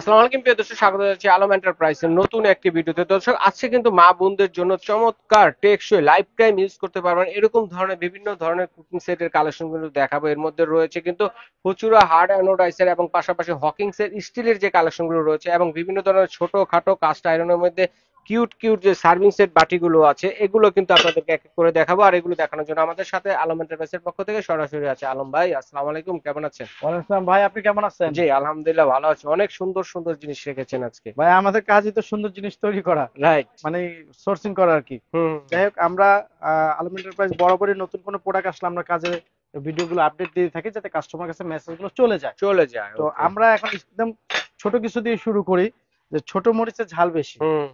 আসসালামু আলাইকুম প্রিয় দর্শক, স্বাগত জানাচ্ছি আলম এন্টারপ্রাইজের নতুন একটি ভিডিওতে। দর্শক, আজকে কিন্তু মা বোনদের জন্য চমৎকার টেকসই লাইফ টাইম ইউজ করতে পারবেন এরকম ধরনের বিভিন্ন ধরনের কুকিং সেটের কালেকশন কিন্তু দেখাবো। এর মধ্যে রয়েছে কিন্তু প্রচুর হার্ড অ্যানোডাইসের এবং পাশাপাশি হকিংস এর স্টিলের যে কালেকশন গুলো রয়েছে এবং বিভিন্ন ধরনের ছোট খাটো কাস্ট আয়রনের মধ্যে কিউট কিউট যে সার্ভিং সেট বাটিগুলো আছে এগুলো কিন্তু আপনাদেরকে এক এক করে দেখাবো। আর এগুলো দেখানোর জন্য আমাদের সাথে আলম এন্টারপ্রাইজের পক্ষ থেকে সরাসরি আছে আলম ভাই। আসসালামু আলাইকুম, কেমন আছেন? ওয়ালাইকুম আসসালাম ভাই, আপনি কেমন আছেন? জি আলহামদুলিল্লাহ ভালো আছি। অনেক সুন্দর সুন্দর জিনিস রেখেছেন আজকে। ভাই আমাদের কাজই তো সুন্দর জিনিস তৈরি করা, রাইট। মানে সোর্সিং করা আর কি। হুম। যাই হোক, আমরা আলম এন্টারপ্রাইজ বরাবরই নতুন কোনো প্রোডাক্ট আসলে আমরা কাজে ভিডিওগুলো আপডেট দিয়ে থাকি যাতে কাস্টমার কাছে মেসেজগুলো চলে যায়। চলে যায়, তো ওকে। আমরা এখন একদম ছোট কিছু দিয়ে শুরু করি, যে ছোট মরিচের ঝাল বেশি। হুম।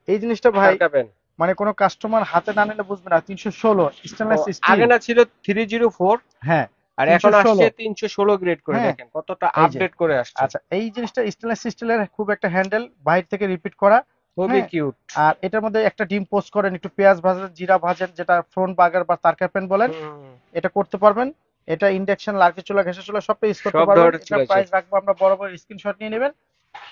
এই জিনিসটা ভাই কারকাবেন। মানে কোনো কাস্টমার হাতে না নিলে বুঝবে না। 316 ও, স্টেনলেস স্টিল। আগে না ছিল 304, হ্যাঁ, আর এখন 316। আসছে 316 গ্রেড করে। হ্যাঁ, দেখেন কতটা এই যে আপডেট করে আসছে। আচ্ছা, এই জিনিসটা স্টেনলেস স্টিলের খুব একটা হ্যান্ডেল বাইরে থেকে রিপিট করা। খুবই হ্যাঁ, কিউট। আর এটার মধ্যে একটা ডিম পোস্ট করেন, একটু পেঁয়াজ ভাজেন, জিরা ভাজেন, যেটা ফ্রন্ট বার্গার বা তারকা প্যান বলেন, হুম। এটা করতে পারবেন। এটা ইন্ডাকশন, লার্কি চুলা, গ্যাসের চুলা সবটা ইউজ করতে সব পারবেন। ধরনের এটা চলে আছে। প্রাইস রাখবো আমরা বরাবর, স্ক্রিনশট নিয়ে নেবেন,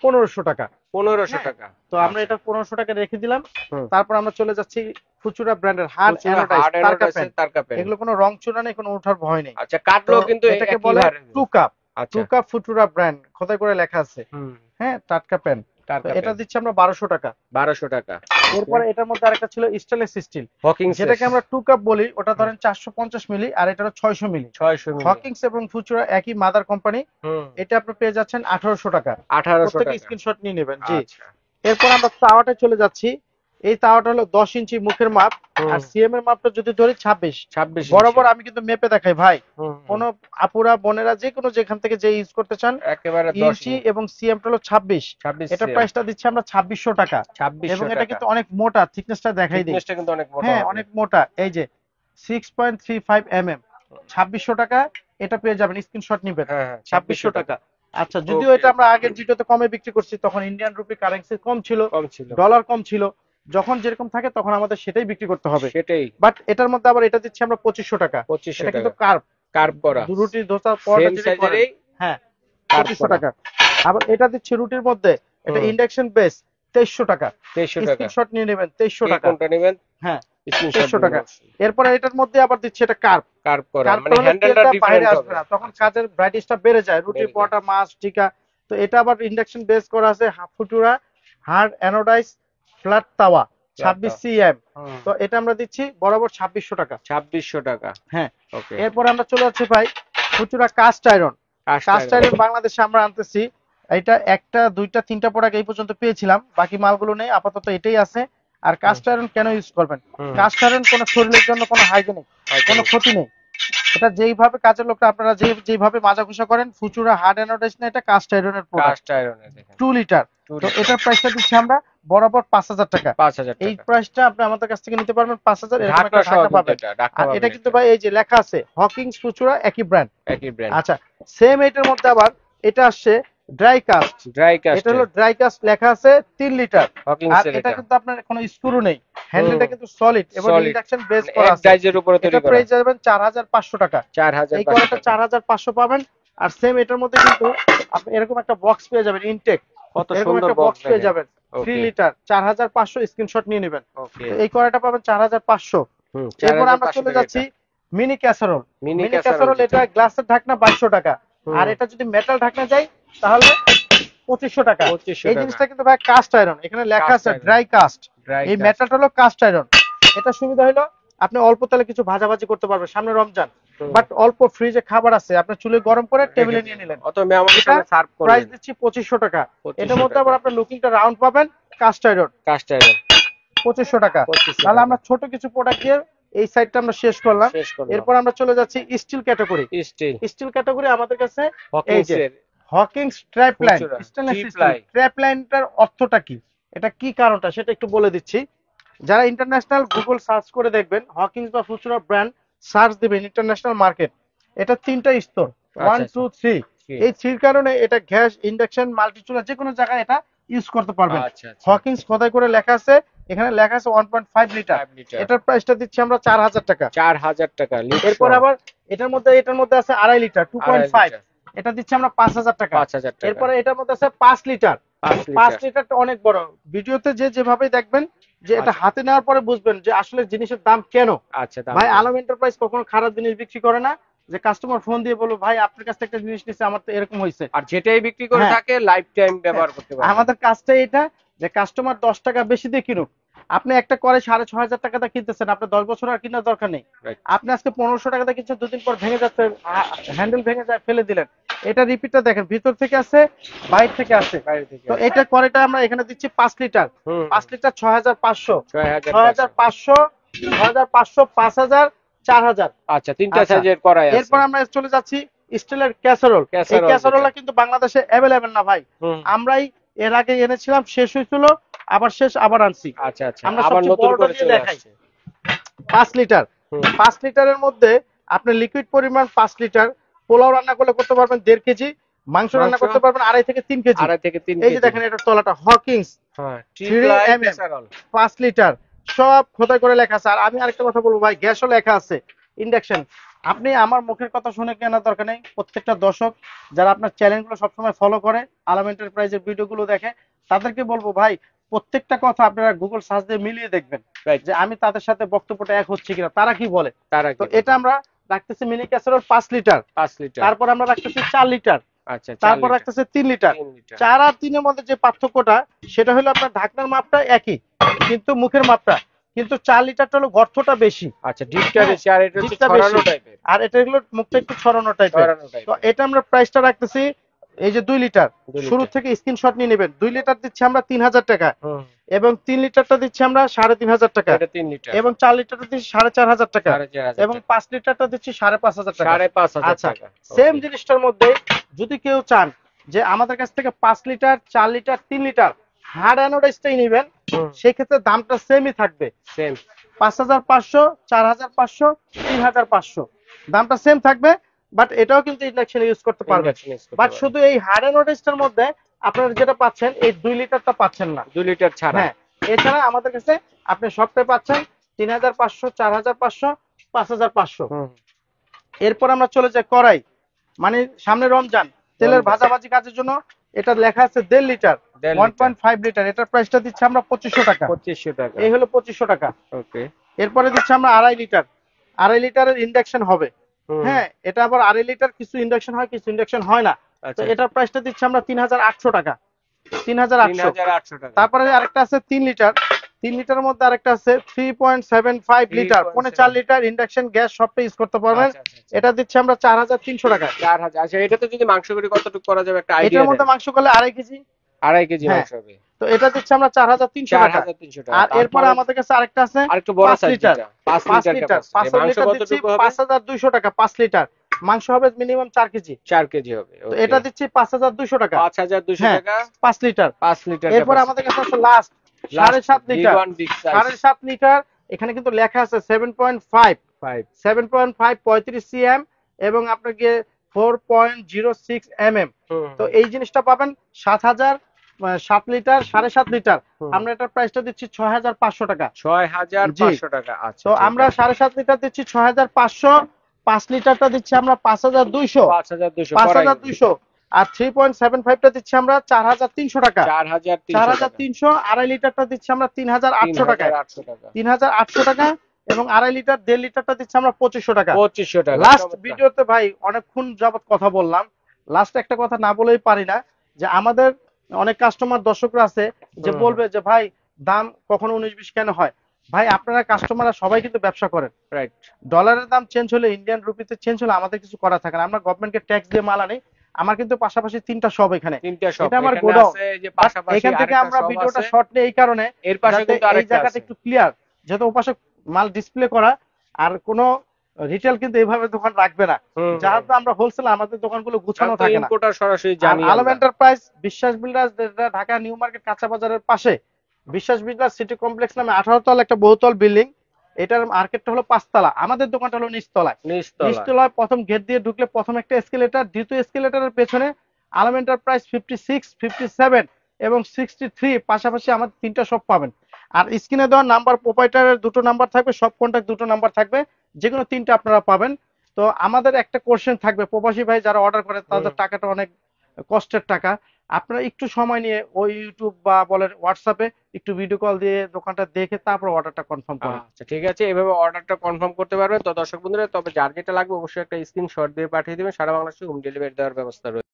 1500 টাকা। 1500 হ্যাঁ, টাকা। তো আমরা আচ্ছা। এটা 1500 টাকা রেখে দিলাম। হুম। তারপর আমরা চলে যাচ্ছি ফুচুরা ব্র্যান্ডের হার্ড প্রচুর অ্যানোডাইজ হার্ড তারকা প্যান। অ্যানোডাইসের তারকাবেন। এগুলো কোনো রং চূড়া নেই, কোনো ওঠার ভয় নেই। আচ্ছা, তো কাটলো কিন্তু এটাকে একই বলে ভাবে। Two cup. টু আচ্ছা। কাপ ফুটুরা ব্র্যান্ড খোদাই করে লেখা আছে। হুম। হ্যাঁ, টাটকা প্যান। তো এটা কারকাবেন। দিচ্ছি আমরা 1200 টাকা। 1200 টাকা। এরপরে এটার মধ্যে আরেকটা ছিল স্টেনলেস স্টিল, হকিংস এর। যেটাকে আমরা টু কাপ বলি। ওটা ধরেন 450 মিলি, আর এটা হলো 600 মিলি। 600 মিলি। হকিংস এবং ফুচুরা একই মাদার কোম্পানি। হুম। এটা আপনি পেয়ে যাচ্ছেন 1800 টাকা। 1800 প্রত্যেকে টাকা। স্ক্রিনশট নিয়ে নেবেন। জি। আচ্ছা। এরপর আমরা তাওয়াটা চলে যাচ্ছি। এই তাওয়াটা হলো 10 ইঞ্চি মুখের মাপ, আর হুম। সিএম এর মাপটা যদি ধরি 26। 26 ইঞ্চি। বরাবর আমি কিন্তু মেপে দেখাই ভাই। হুম। কোন আপুরা বোনেরা যে কোনো যেখান থেকে যে ইউজ করতে চান, একেবারে 10 ইঞ্চি ইঞ্চি। এবং সিএমটা হলো 26। 26 এটা সিএম। প্রাইসটা দিচ্ছি আমরা 2600 টাকা। 2600 এবং এটা টাকা। কিন্তু অনেক মোটা, থিকনেসটা দেখাই দিই। থিকনেসটা কিন্তু অনেক মোটা হ্যাঁ, হবে। অনেক মোটা। এই যে 6.35 mm, 2600 টাকা। এটা পেয়ে যাবেন, স্ক্রিনশট নিবেন। হ্যাঁ, হ্যাঁ, 2600 2600 টাকা। টাকা। আচ্ছা, যদিও ওকে। এটা আমরা আগের ভিডিওতে কমে বিক্রি করছি, তখন ইন্ডিয়ান রুপি কারেন্সি কম ছিল, কম ছিল। ডলার কম ছিল। যখন যেরকম থাকে তখন আমাদের সেটাই বিক্রি করতে হবে। সেটাই। বাট এটার মধ্যে আবার এটা দিচ্ছি আমরা 2500 টাকা। 2500 এটা কিন্তু টাকা। কার্ভ, কার্ভ করা। রুটি ধোসা পরোটা সেম যেটাই করেন। সাইজেরই হ্যাঁ, কার্ভ 2500 করা। টাকা। আবার এটা দিচ্ছি রুটির মধ্যে, এটা হুম। ইন্ডাকশন বেস, 2300 টাকা। 2300 টাকা। স্ক্রিনশট নিয়ে নেবেন, 2300 কে টাকা। কোনটা নেবেন? হ্যাঁ, স্ক্রিনশট 2300 দিবেন টাকা। অবশ্যই। এরপরে এটার মধ্যে আবার দিচ্ছি এটা কার্ভ। কার্ভ করা কার্ভটা মানে হলে হ্যান্ডেলটা তেলটা বাইরে ডিফারেন্ট আসবে হবে। না, তখন আচ্ছা। কাজের ব্রাইটনেসটা বেড়ে যায়। রুটি বেড়ে যায়। পরোটা মাছ টিকা। তো এটা আবার ইন্ডাকশন বেস করা আছে, হাফ ফুটুরা হার্ড অ্যানোডাইজ ফ্ল্যাট তাওয়া, লাটটা। 26 cm। হুম। তো এটা আমরা দিচ্ছি বরাবর 2600 টাকা। 2600 টাকা। হ্যাঁ। ওকে। এরপর আমরা চলে যাচ্ছি ভাই Futura cast iron. Cast cast iron. Iron বাংলাদেশে আমরা আনতেছি। এটা একটা দুইটা তিনটা প্রোডাক্ট এই পর্যন্ত পেয়েছিলাম, বাকি মালগুলো নেই, আপাতত এটাই আছে। আর কাস্ট আয়রন কেন ইউজ করবেন? হুম। কাস্ট আয়রন কোনো শরীরের জন্য কোনো হাইজেনিক, কোনো ক্ষতি নেই। এটা যেইভাবে কাজের লোকটা আপনারা যেইভাবে মাজা ঘষা করেন, ফুচুরা হার্ড অ্যানোডাইজ না, এটা কাস্ট আয়রনের প্রোডাক্ট। কাস্ট আয়রনের দেখেন। 2 লিটার। 2 তো লিটার। এটার প্রাইসটা দিচ্ছি আমরা বরাবর 5000 টাকা। 5000 এই টাকা। প্রাইসটা আপনি আমাদের কাছ থেকে নিতে পারবেন 5000, এরকম ঢাকনা একটা সহ ঢাকা কিন্তু পাবেন। এটা ঢাকনা আর পাবেন এটা কিন্তু একটা। ভাই এই যে লেখা আছে হকিংস ফুচুরা, একই ব্র্যান্ড। একই ব্র্যান্ড। আচ্ছা, সেম এটার মধ্যে আবার এটা আসছে ড্রাই কাস্ট। ড্রাই এটা কাস্ট। হলো ড্রাই কাস্ট, লেখা আছে 3 লিটার। হকিংস আর এর এটা এটা। কিন্তু আপনার কোনো স্ক্রু নেই, হ্যান্ডেলটা কিন্তু সলিড এবং সলিড। ইন্ডাকশন বেস মানে করা এক আছে। ডাইজের উপরে এটা তৈরি করা। প্রাইস যাবেন 4500 টাকা। এই 4500 কড়াটা টাকা। 4500 পাবেন। আর সেম এটার মধ্যে কিন্তু আপনি এরকম একটা বক্স পেয়ে যাবেন, ইনটেক। কত এরকম সুন্দর একটা বক্স বক্স পেয়ে দেখেন। যাবেন, 3 ওকে। লিটার, 4500, স্ক্রিনশট নিয়ে নেবেন। ওকে। তো এই কড়াটা পাবেন 4500। হুম, এরপর আমরা 4500 চলে টাকা যাচ্ছি এটা। Mini casserole. Mini mini casserole casserole যেটা। এটা গ্লাসের ঢাকনা 2200 টাকা। হুম। আর এটা যদি মেটাল ঢাকনা যায় তাহলে 2500 টাকা। 2500 এই টাকা। জিনিসটা কিন্তু ভাই কাস্ট আয়রন, এখানে লেখা কাস্ট আছে আয়রন। Dry cast. ড্রাই এই কাস্ট। মেটালটা হলো কাস্ট আয়রন। এটা সুবিধা হলো আপনি অল্প তেলে কিছু ভাজাভাজি করতে পারবেন, সামনে রমজান। হুম। বাট অল্প ফ্রিজে খাবার আছে, আপনি চুলে গরম করে টেবিলে রেখে নিয়ে দিন। নিলেন। অত মেহমানের এটা সামনে সার্ভ প্রাইস করলেন। দিচ্ছি 2500 টাকা। এটার 2500 মধ্যে টাকা। আবার আপনার লুকিংটা রাউন্ড পাবেন, কাস্ট আয়রন, কাস্ট আয়রন। 2500 টাকা। 2500 তাহলে টাকা। আমরা ছোট কিছু প্রোডাক্ট দিয়ে এই সাইডটা আমরা শেষ করলাম। শেষ করলাম। এরপর আমরা চলে যাচ্ছি steel category. Steel. Steel category আমাদের কাছে এই হকিংস যে এর। Hawkins trap line, Futura. Stainless three steel ply. Trap লাইনটার অর্থটা কি, এটা কি কারণটা সেটা একটু বলে দিচ্ছি। যারা ইন্টারন্যাশনাল গুগল সার্চ করে দেখবেন, হকিংস বা ফুচুরা ব্র্যান্ড সার্চ দিবেন ইন্টারন্যাশনাল মার্কেট, এটা তিনটা স্তর, ওয়ান আচ্ছা আচ্ছা। Two three. থ্রি। এই থ্রির কারণে এটা গ্যাস, ইন্ডাকশন, মাল্টি চুলা যে কোনো জায়গায় এটা ইউজ করতে পারবেন। আচ্ছা আচ্ছা। হকিংস খোদাই করে লেখা আছে, এখানে লেখা আছে 1.5 লিটার। 5 লিটার। এটার প্রাইসটা দিচ্ছি আমরা 4000 টাকা। 4000 টাকা লিটার। এরপর আবার এটার মধ্যে আছে 2.5 লিটার, 2.5 2.5। লিটার। এটা দিচ্ছি আমরা 5000 টাকা। 5000 টাকা। এরপরে এটার মধ্যে আছে 5 লিটার, 5 5 লিটার। লিটারটা অনেক বড়। ভিডিওতে যেভাবে দেখবেন যে এটা আচ্ছা হাতে নেওয়ার পরে বুঝবেন যে আসলে জিনিসের দাম কেন। আচ্ছা, দাম ভাই কেমন? আলম এন্টারপ্রাইজ কখনো খারাপ জিনিস বিক্রি করে না, যে কাস্টমার ফোন দিয়ে বলবো ভাই আপনার কাছ থেকে একটা জিনিস নিচ্ছে আমার তো এরকম হয়েছে। আর যেটাই বিক্রি করে হ্যাঁ, থাকে লাইফ টাইম হ্যাঁ, ব্যবহার করতে পারবেন। আমাদের কাজটা এটা যে কাস্টমার 10 টাকা বেশি দিয়ে কিনুক, আপনি একটা করে 6,500 টাকা দিয়ে কিনতেছেন, আপনার 10 বছর আর কেনার দরকার নেই। রাইট। আপনি আজকে 1500 টাকা দিয়ে কিনছেন, দুদিন পর ভেঙে যাচ্ছে, হ্যান্ডেল ভেঙে যায়, ফেলে দিলেন। এটা রিপিটটা দেখেন, ভিতর থেকে আছে, বাইরে থেকে আছে। বাইরে থেকে তো আসে। এটা করেটা আমরা এখানে দিচ্ছি 5 লিটার। হুম 5 লিটার 6,500, 6500। 6,500, 6,500, 5,000, 4,000। আচ্ছা, তিনটা আচ্ছা, সাইজের কড়াই আছে। এরপর আমরা চলে যাচ্ছি স্টিলের ক্যাসারোল। এই ক্যাসারোল ক্যাসারোলটা যেটা। কিন্তু বাংলাদেশে অ্যাভেলেবেল না ভাই, হুম। আমরাই এর আগে এনেছিলাম, শেষ হয়েছিল, আবার শেষ, আবার আনছি। আচ্ছা আচ্ছা, আমরা আবার সবচেয়ে নতুন বড়টা করে দিয়ে চলে দেখাই। আসছে। 5 লিটার। হুম 5 লিটারের মধ্যে আপনি লিকুইড পরিমাণ 5 লিটার, পোলাও রান্না করলে করতে পারবেন 1.5 কেজি, মাংস রান্না মাংস করতে পারবেন 2.5 থেকে 3 কেজি। 2.5 থেকে 3 এই যে কেজি। দেখেন এটার তলাটা হকিংস হ্যাঁ, ট্রিপল 3mm, ক্যাসারোল। 5 লিটার, সব খোদাই করে লেখা আছে। আর আমি আরেকটা কথা বলবো ভাই, গ্যাসও লেখা আছে, ইন্ডাকশন। আপনি আমার মুখের কথা শুনে কেনার দরকার নেই। প্রত্যেকটা দর্শক যারা আপনার চ্যানেলগুলো সবসময় ফলো করে, আলম এন্টারপ্রাইজের ভিডিওগুলো দেখে, তাদেরকে বলবো ভাই প্রত্যেকটা কথা আপনারা গুগল সার্চ দিয়ে মিলিয়ে দেখবেন রাইট। যে আমি তাদের সাথে বক্তব্যটা এক হচ্ছে কিনা, তারা কি বলে। তারা তো কি এটা আমরা রাখতেছি মিনি ক্যাসারোল 5 লিটার। 5 লিটার। তারপর আমরা রাখতেছি 4 লিটার। আচ্ছা 4 তারপর লিটার। রাখতেছে 3 লিটার। 3 লিটার। 4 আর 3 এর মধ্যে যে পার্থক্যটা সেটা হলো আপনার ঢাকনার মাপটা একই, কিন্তু মুখের মাপটা, কিন্তু 4 লিটারটা হলো গর্তটা বেশি। আচ্ছা, ডিপটা হ্যাঁ, বেশি আর এটা হচ্ছে ডিপটা ছড়ানো বেশি। টাইপের। আর এটা হলো মুখটা একটু ছড়ানো টাইপের। ছড়ানো তো টাইপের। এটা আমরা প্রাইসটা রাখতেছি এই যে 2 লিটার, 2 শুরু লিটার। থেকে স্ক্রিনশট নিয়ে নেবেন। 2 লিটার দিচ্ছি আমরা 3,000 টাকা, হুম। এবং 3 লিটারটা দিচ্ছি আমরা 3,500 টাকা, এটা 3 লিটার। এবং 4 লিটারটা দিচ্ছি 4,500 টাকা, 4,500 এবং 5 লিটারটা দিচ্ছি 5,500 টাকা। 5,500 আচ্ছা, টাকা। সেম ওকে। জিনিসটার মধ্যে যদি কেউ চান যে আমাদের কাছ থেকে 5 লিটার, 4 লিটার, 3 লিটার হার্ড অ্যানোডাইজটাই নেবেন, হুম। সেই ক্ষেত্রে দামটা সেমই থাকবে। সেম। 5,500, 4,500, 3,500 দামটা সেম থাকবে। বাট এটাও কিন্তু ইন্ডাকশন ইউজ করতে পারবেন। ইন্ডাকশন ইউজ করতে বাট পারবেন। শুধু এই হার্ড অ্যানোডাইজটার মধ্যে আপনারা যেটা পাচ্ছেন এই 2 লিটারটা পাচ্ছেন না। 2 লিটার ছাড়া। হ্যাঁ, এছাড়া আমাদের কাছে আপনি সবটাই পাচ্ছেন 3,500, 4,500, 5,500। হুম। এরপর আমরা চলে যাই কড়াই, মানে সামনে রমজান, তেলের রমজান। ভাজাভাজি কাজের জন্য। এটা লেখা আছে 1.5 লিটার, 1.5 লিটার। 1.5 লিটার। এটার প্রাইসটা দিচ্ছি আমরা 2,500 টাকা। 2500 টাকা। এই হলো 2,500 টাকা। ওকে। এরপরে দিচ্ছি আমরা 2.5 লিটার। 2.5 লিটারের ইন্ডাকশন হবে। হুম। হ্যাঁ, এটা আবার 2.5 লিটার, কিছু ইন্ডাকশন হয়, কিছু ইন্ডাকশন হয় না। তো আচ্ছা। এটার প্রাইসটা দিচ্ছি আমরা 3,800 টাকা। 3,800। 3,800 টাকা। তারপরে আরেকটা আছে 3 লিটার। 3 লিটারের মধ্যে আরেকটা আছে 3.75 লিটার, 4.5 লিটার, ইন্ডাকশন গ্যাস সবটা ইউজ করতে পারবেন। আচ্ছা আচ্ছা আচ্ছা। এটা দিচ্ছি আমরা 4,300 টাকা। 4000। আচ্ছা, এটাতে যদি মাংস করি কতটুকু করা যাবে একটা আইডিয়া এটার দেন। মধ্যে মাংস করলে 2.5 কেজি। 2.5 কেজি হ্যাঁ, মাংস হবে। তো এটা দিচ্ছি আমরা 4,300 টাকা। 4300 টাকা। আর এরপরে তারপরে আমাদের কাছে আরেকটা আছে আরেকটু বড় 5 সাইজ লিটার। যেটা 5 5 লিটার লিটার, ক্যাপাসিটি। 5 মাংস লিটার দিচ্ছি কতটুকু হবে? 5,200 টাকা। 5 লিটার মাংস হবে মিনিমাম 4 কেজি। 4 কেজি হবে। তো ওকে। এটা দিচ্ছি 5,200 টাকা। 5200 হ্যাঁ, টাকা। 5 লিটার। 5 লিটার এরপর ক্যাপাসিটি। আমাদের কাছে আছে last 7.5 litre. Big one big size. 7.5 litre, এখানে কিন্তু লেখা আছে 7.5, 5। 7.5 35 সিএম, এবং আপনার গিয়ে 4.06 mm। হুম। তো এই জিনিসটা পাবেন 7,000, 7 লিটার, 7.5 লিটার। হুম। আমরা এটার প্রাইসটা দিচ্ছি 6,500 টাকা। 6500 টাকা। আচ্ছা, তো আমরা 7.5 লিটার দিচ্ছি 6,500, 5 লিটারটা দিচ্ছি আমরা 5,200, 5200 5,200। আর 3.75টা দিচ্ছি আমরা 4,300 টাকা। 4300 টাকা। 4,300। 2.5 লিটারটা দিচ্ছি আমরা 3,800 টাকা। 3800 টাকা। 3,800 টাকা। এবং 2.5 লিটার, 1.5 লিটারটা দিচ্ছি আমরা 2,500 টাকা। 2500 টাকা। লাস্ট চমৎকার। ভিডিওতে ভাই অনেকক্ষণ যাবত কথা বললাম, লাস্ট একটা কথা না বলেই পারি না, যে আমাদের অনেক কাস্টমার দর্শকরা আছে যে হুম। বলবে যে ভাই দাম কখনো 19-20 কেন হয়। ভাই আপনারা কাস্টমাররা সবাই কিন্তু ব্যবসা করেন, রাইট। ডলারের দাম চেঞ্জ হলে, ইন্ডিয়ান রুপিতে চেঞ্জ হলে আমাদের কিছু করা থাকে না। আমরা গভর্নমেন্টকে ট্যাক্স দিয়ে মাল আনি। আমার কিন্তু পাশাপাশি 3টা শপ এখানে, তিনটা শপ এটা আমার এখানে গোডাউন। আছে, যে পাশাপাশি এখান থেকে আরেকটা আমরা শপ ভিডিওটা আছে। শর্ট নেই এই কারণে, এর পাশে যাতে কিন্তু এই আরেকটা জায়গাটা আছে। একটু ক্লিয়ার, যেহেতু ওপাশে মাল ডিসপ্লে করা। আর কোনো রিটেল কিন্তু এইভাবে দোকান রাখবে না, হুম। যেহেতু আমরা হোলসেল, আমাদের দোকানগুলো গুছানো কারণ তো থাকে না। ইম্পোর্টার সরাসরি আর জানি আলম আমরা। এন্টারপ্রাইজ, বিশ্বাস বিল্ডার্স, যেটা ঢাকা নিউ মার্কেট কাঁচা বাজারের পাশে, বিশ্বাস বিল্ডার্স সিটি কমপ্লেক্স নামে 18 তলা একটা বহুতল বিল্ডিং। এটার মার্কেটটা হলো 5 তলা, আমাদের দোকানটা হলো নিচতলায়। নিচতলা। নিচতলায় প্রথম গেট দিয়ে ঢুকলে প্রথম একটা এসকেলেটর, দ্বিতীয় এসকেলেটরের পেছনে আলম এন্টারপ্রাইজ 56, 57 এবং 63, পাশাপাশি আমাদের 3টা শপ পাবেন। আর স্ক্রিনে দেওয়া নাম্বার, প্রোপাইটারের 2টো নাম্বার থাকবে, সব কন্ট্যাক্ট 2টো নাম্বার থাকবে, যে কোনো 3টা আপনারা পাবেন। তো আমাদের একটা কোশ্চেন থাকবে, প্রবাসী ভাই যারা অর্ডার করে তাদের টাকাটা অনেক কষ্টের টাকা। আপনারা একটু সময় নিয়ে ওই ইউটিউব বা বলেন হোয়াটসঅ্যাপে একটু ভিডিও কল দিয়ে দোকানটা দেখে তারপর অর্ডারটা কনফার্ম করেন। আচ্ছা ঠিক আছে, এভাবে অর্ডারটা কনফার্ম করতে পারবেন। তো দর্শক বন্ধুরা, তবে যার যেটা লাগবে অবশ্যই একটা স্ক্রিনশট দিয়ে পাঠিয়ে দেবেন, সারা বাংলাদেশে হোম ডেলিভারি দেওয়ার ব্যবস্থা রয়েছে।